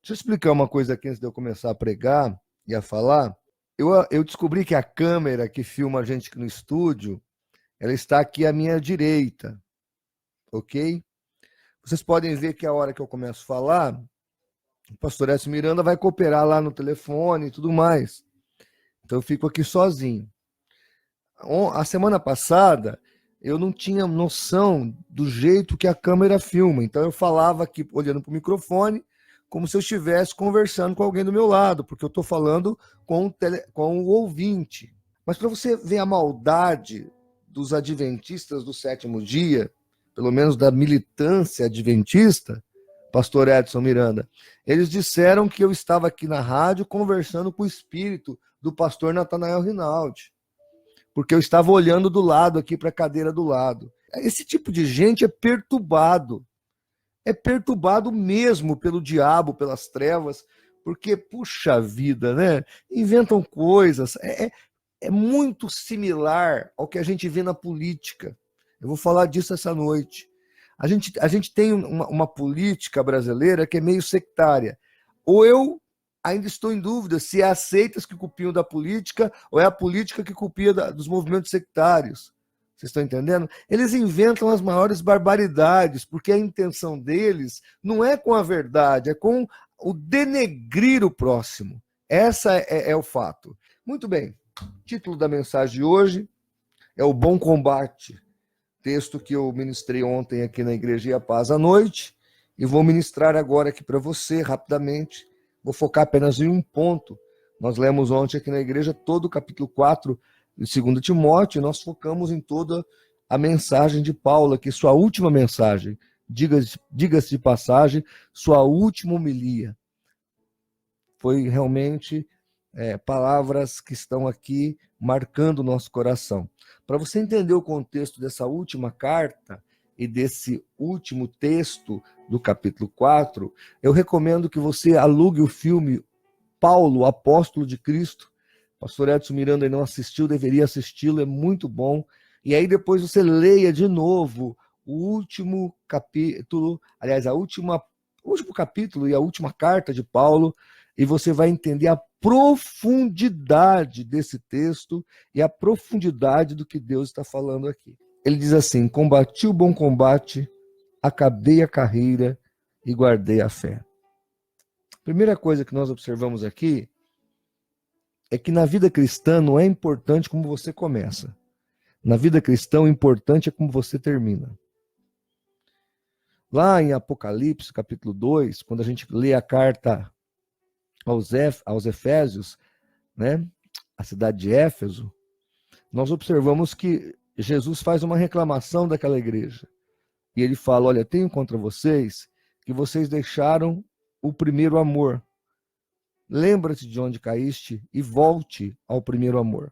Deixa eu explicar uma coisa aqui antes de eu começar a pregar e a falar. Eu descobri que a câmera que filma a gente aqui no estúdio, ela está aqui à minha direita, ok? Vocês podem ver que a hora que eu começo a falar, o pastor Edson Miranda vai cooperar lá no telefone e tudo mais. Então eu fico aqui sozinho. A semana passada, eu não tinha noção do jeito que a câmera filma. Então eu falava aqui, olhando para o microfone, como se eu estivesse conversando com alguém do meu lado, porque eu estou falando com o ouvinte. Mas para você ver a maldade dos adventistas do sétimo dia, pelo menos da militância adventista, pastor Edson Miranda, eles disseram que eu estava aqui na rádio conversando com o espírito do pastor Natanael Rinaldi, porque eu estava olhando do lado aqui para a cadeira do lado. Esse tipo de gente é perturbado mesmo pelo diabo, pelas trevas, porque, puxa vida, né? Inventam coisas. É muito similar ao que a gente vê na política. Eu vou falar disso essa noite. A gente tem uma política brasileira que é meio sectária. Ou eu ainda estou em dúvida se é as seitas que copiam da política ou é a política que copia dos movimentos sectários. Vocês estão entendendo? Eles inventam as maiores barbaridades, porque a intenção deles não é com a verdade, é com o denegrir o próximo. Essa é o fato. Muito bem. Título da mensagem de hoje é O Bom Combate, texto que eu ministrei ontem aqui na Igreja e a Paz à noite, e vou ministrar agora aqui para você, rapidamente. Vou focar apenas em um ponto. Nós lemos ontem aqui na igreja todo o capítulo 4 de 2 Timóteo, e nós focamos em toda a mensagem de Paulo, aqui, sua última mensagem, diga-se de passagem, sua última homilia. Foi realmente palavras que estão aqui marcando o nosso coração. Para você entender o contexto dessa última carta e desse último texto do capítulo 4, eu recomendo que você alugue o filme Paulo, Apóstolo de Cristo. Pastor Edson Miranda não assistiu, deveria assisti-lo, é muito bom. E aí depois você leia de novo o último capítulo, aliás, o último capítulo e a última carta de Paulo, e você vai entender a profundidade desse texto e a profundidade do que Deus está falando aqui. Ele diz assim: combati o bom combate, acabei a carreira e guardei a fé. Primeira coisa que nós observamos aqui é que na vida cristã não é importante como você começa. Na vida cristã, o importante é como você termina. Lá em Apocalipse, capítulo 2, quando a gente lê a carta aos Efésios, né, a cidade de Éfeso, nós observamos que Jesus faz uma reclamação daquela igreja. E ele fala: olha, tenho contra vocês que vocês deixaram o primeiro amor. Lembra-te de onde caíste e volte ao primeiro amor.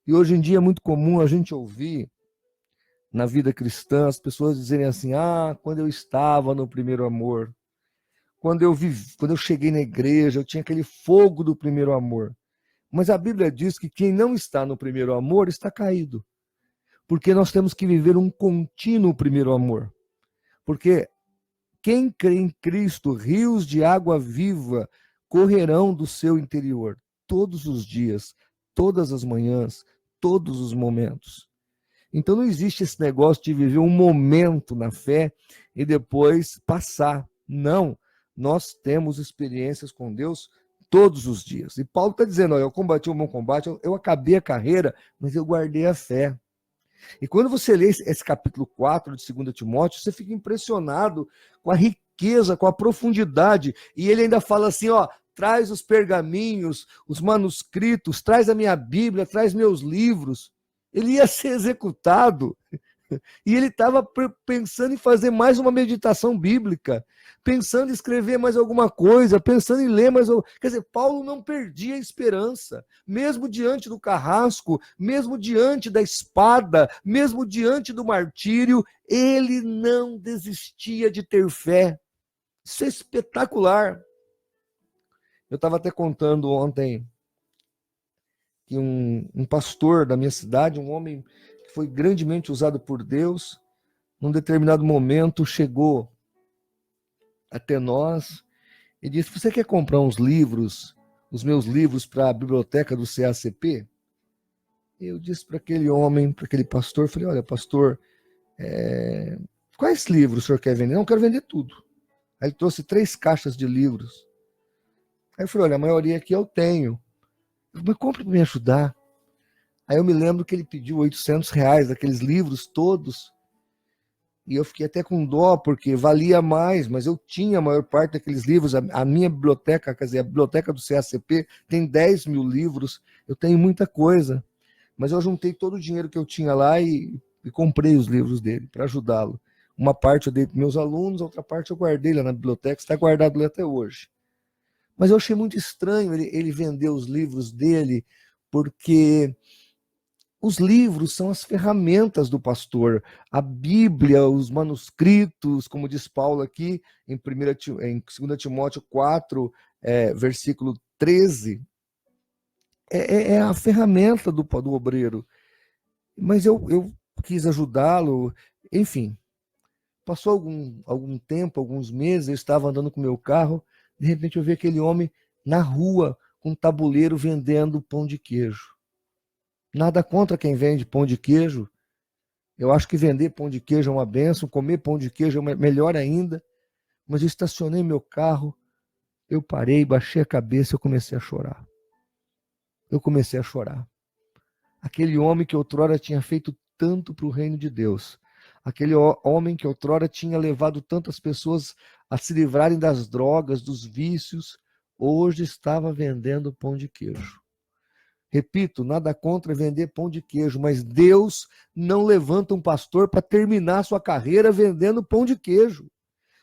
E hoje em dia é muito comum a gente ouvir na vida cristã as pessoas dizerem assim: quando eu estava no primeiro amor, quando eu cheguei na igreja, eu tinha aquele fogo do primeiro amor. Mas a Bíblia diz que quem não está no primeiro amor está caído. Porque nós temos que viver um contínuo primeiro amor. Porque quem crê em Cristo, rios de água viva correrão do seu interior todos os dias, todas as manhãs, todos os momentos. Então não existe esse negócio de viver um momento na fé e depois passar. Não, nós temos experiências com Deus todos os dias. E Paulo está dizendo: olha, eu combati o bom combate, eu acabei a carreira, mas eu guardei a fé. E quando você lê esse capítulo 4 de 2 Timóteo, você fica impressionado com a riqueza, com a profundidade. E ele ainda fala assim: traz os pergaminhos, os manuscritos, traz a minha Bíblia, traz meus livros. Ele ia ser executado. E ele estava pensando em fazer mais uma meditação bíblica, pensando em escrever mais alguma coisa, pensando em ler mais. Quer dizer, Paulo não perdia a esperança, mesmo diante do carrasco, mesmo diante da espada, mesmo diante do martírio, ele não desistia de ter fé. Isso é espetacular. Eu estava até contando ontem que um pastor da minha cidade, um homem que foi grandemente usado por Deus, num determinado momento chegou até nós e disse: você quer comprar uns livros, os meus livros, para a biblioteca do CACP? Eu disse para aquele homem, para aquele pastor, falei: olha, pastor, quais livros o senhor quer vender? Não, eu quero vender tudo. Aí ele trouxe 3 caixas de livros. Aí eu falei: olha, a maioria aqui eu tenho. Eu falei: mas compre para me ajudar. Aí eu me lembro que ele pediu R$ 800 daqueles livros todos. E eu fiquei até com dó, porque valia mais, mas eu tinha a maior parte daqueles livros. A minha biblioteca, quer dizer, a biblioteca do CACP tem 10 mil livros. Eu tenho muita coisa. Mas eu juntei todo o dinheiro que eu tinha lá e comprei os livros dele para ajudá-lo. Uma parte eu dei para meus alunos, outra parte eu guardei lá na biblioteca, está guardado lá até hoje. Mas eu achei muito estranho ele vender os livros dele, porque os livros são as ferramentas do pastor. A Bíblia, os manuscritos, como diz Paulo aqui em 2 Timóteo 4, versículo 13, é a ferramenta do obreiro. Mas eu quis ajudá-lo, enfim. Passou algum tempo, alguns meses, eu estava andando com o meu carro, de repente eu vi aquele homem na rua com um tabuleiro vendendo pão de queijo. Nada contra quem vende pão de queijo. Eu acho que vender pão de queijo é uma bênção, comer pão de queijo é melhor ainda. Mas eu estacionei meu carro, eu parei, baixei a cabeça e eu comecei a chorar. Eu comecei a chorar. Aquele homem que outrora tinha feito tanto para o reino de Deus. Aquele homem que outrora tinha levado tantas pessoas a se livrarem das drogas, dos vícios, hoje estava vendendo pão de queijo. Repito, nada contra vender pão de queijo, mas Deus não levanta um pastor para terminar sua carreira vendendo pão de queijo.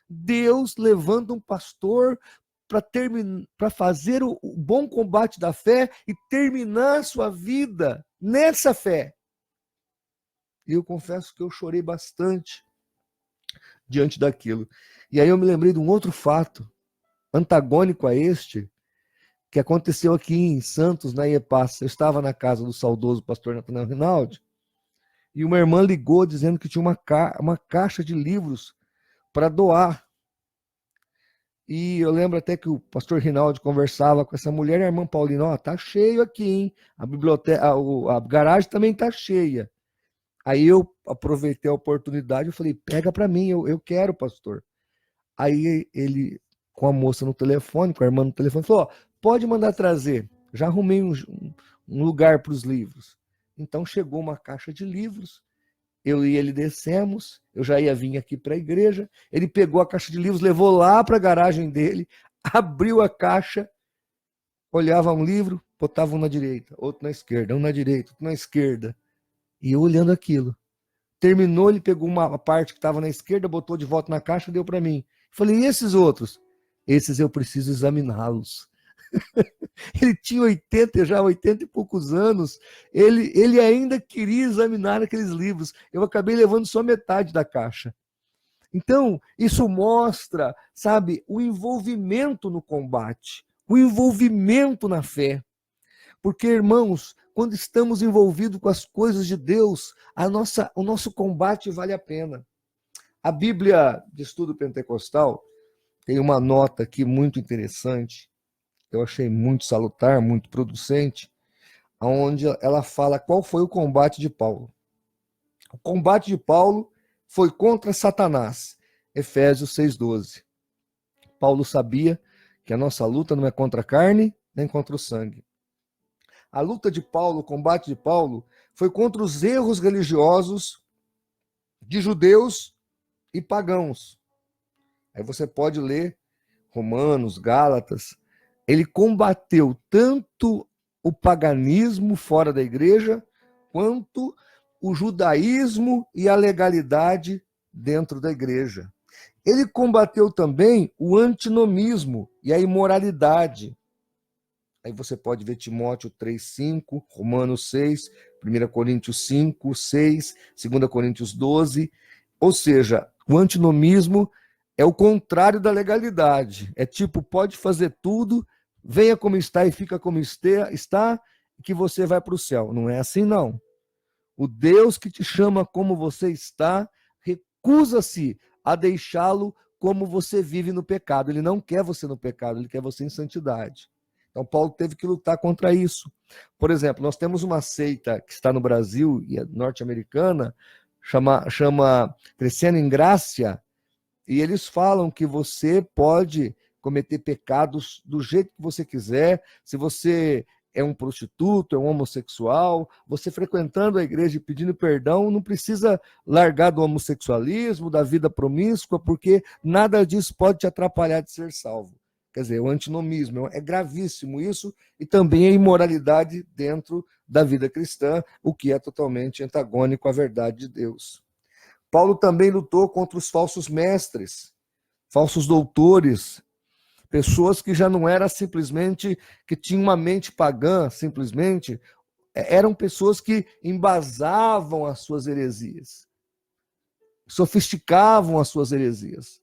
Deus levanta um pastor para fazer o bom combate da fé e terminar sua vida nessa fé. E eu confesso que eu chorei bastante diante daquilo. E aí eu me lembrei de um outro fato, antagônico a este, que aconteceu aqui em Santos, na IEPAS. Eu estava na casa do saudoso pastor Nathanael Rinaldi, e uma irmã ligou dizendo que tinha uma caixa de livros para doar. E eu lembro até que o pastor Rinaldi conversava com essa mulher, e a irmã Paulina: ó, tá cheio aqui, hein? A biblioteca, a garagem também tá cheia. Aí eu aproveitei a oportunidade, eu falei: pega para mim, eu quero, pastor. Aí ele, com a moça no telefone, com a irmã no telefone, falou: ó, pode mandar trazer, já arrumei um lugar para os livros. Então chegou uma caixa de livros, eu e ele descemos, eu já ia vir aqui para a igreja, ele pegou a caixa de livros, levou lá para a garagem dele, abriu a caixa, olhava um livro, botava um na direita, outro na esquerda, um na direita, outro na esquerda, e eu olhando aquilo. Terminou, ele pegou uma parte que estava na esquerda, botou de volta na caixa e deu para mim. Falei: e esses outros? Esses eu preciso examiná-los. Ele tinha 80 e poucos anos, ele ainda queria examinar aqueles livros. Eu acabei levando só metade da caixa. Então, isso mostra, sabe, o envolvimento no combate, o envolvimento na fé. Porque, irmãos, quando estamos envolvidos com as coisas de Deus, o nosso combate vale a pena. A Bíblia de Estudo Pentecostal tem uma nota aqui muito interessante, eu achei muito salutar, muito producente, onde ela fala qual foi o combate de Paulo. O combate de Paulo foi contra Satanás, Efésios 6,12. Paulo sabia que a nossa luta não é contra a carne, nem contra o sangue. A luta de Paulo, o combate de Paulo, foi contra os erros religiosos de judeus e pagãos. Aí você pode ler Romanos, Gálatas. Ele combateu tanto o paganismo fora da igreja, quanto o judaísmo e a legalidade dentro da igreja. Ele combateu também o antinomismo e a imoralidade. Aí você pode ver Timóteo 3,5, Romanos 6, 1 Coríntios 5, 6, 2 Coríntios 12. Ou seja, o antinomismo é o contrário da legalidade. É tipo, pode fazer tudo, venha como está e fica como está, que você vai para o céu. Não é assim, não. O Deus que te chama como você está, recusa-se a deixá-lo como você vive no pecado. Ele não quer você no pecado, ele quer você em santidade. Então, Paulo teve que lutar contra isso. Por exemplo, nós temos uma seita que está no Brasil e é norte-americana, chama Crescendo em Graça, e eles falam que você pode cometer pecados do jeito que você quiser. Se você é um prostituto, é um homossexual, você frequentando a igreja e pedindo perdão, não precisa largar do homossexualismo, da vida promíscua, porque nada disso pode te atrapalhar de ser salvo. Quer dizer, o antinomismo, é gravíssimo isso, e também a imoralidade dentro da vida cristã, o que é totalmente antagônico à verdade de Deus. Paulo também lutou contra os falsos mestres, falsos doutores, pessoas que já não eram simplesmente, que tinham uma mente pagã, simplesmente, eram pessoas que embasavam as suas heresias, sofisticavam as suas heresias.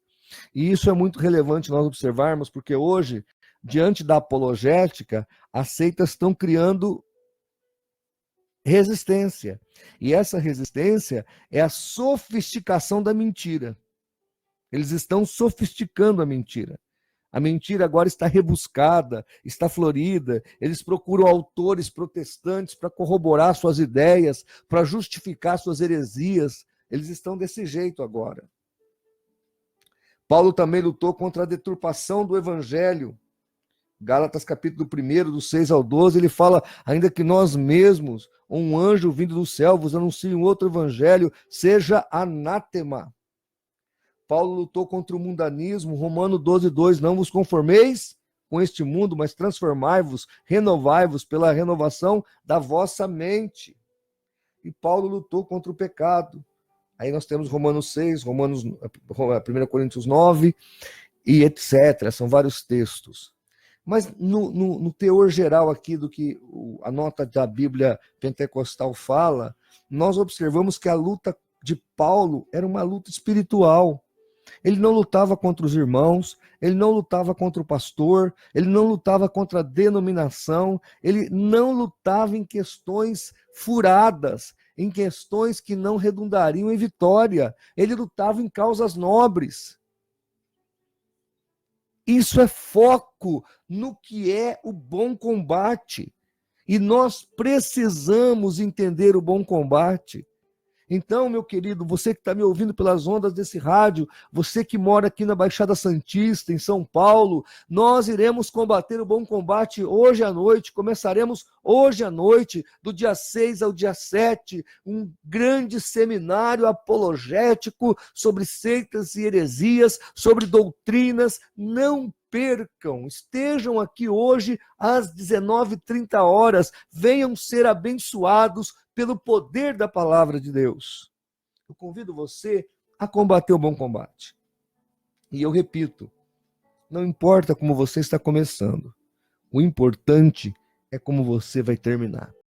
E isso é muito relevante nós observarmos, porque hoje, diante da apologética, as seitas estão criando resistência. E essa resistência é a sofisticação da mentira. Eles estão sofisticando a mentira. A mentira agora está rebuscada, está florida. Eles procuram autores protestantes para corroborar suas ideias, para justificar suas heresias. Eles estão desse jeito agora. Paulo também lutou contra a deturpação do evangelho. Gálatas capítulo 1, do 6 ao 12, ele fala, ainda que nós mesmos, ou um anjo vindo do céu, vos anuncie um outro evangelho, seja anátema. Paulo lutou contra o mundanismo, Romano 12:2, não vos conformeis com este mundo, mas transformai-vos, renovai-vos pela renovação da vossa mente. E Paulo lutou contra o pecado. Aí nós temos Romanos 6, 1 Coríntios 9, e etc. São vários textos. Mas no teor geral aqui do que a nota da Bíblia pentecostal fala, nós observamos que a luta de Paulo era uma luta espiritual. Ele não lutava contra os irmãos, ele não lutava contra o pastor, ele não lutava contra a denominação, ele não lutava em questões furadas, em questões que não redundariam em vitória. Ele lutava em causas nobres. Isso é foco no que é o bom combate. E nós precisamos entender o bom combate. Então, meu querido, você que está me ouvindo pelas ondas desse rádio, você que mora aqui na Baixada Santista, em São Paulo, nós iremos combater o bom combate hoje à noite. Começaremos hoje à noite, do dia 6 ao dia 7, um grande seminário apologético sobre seitas e heresias, sobre doutrinas. Não percam, estejam aqui hoje às 19h30, venham ser abençoados pelo poder da palavra de Deus. Eu convido você a combater o bom combate. E eu repito, não importa como você está começando, o importante é como você vai terminar.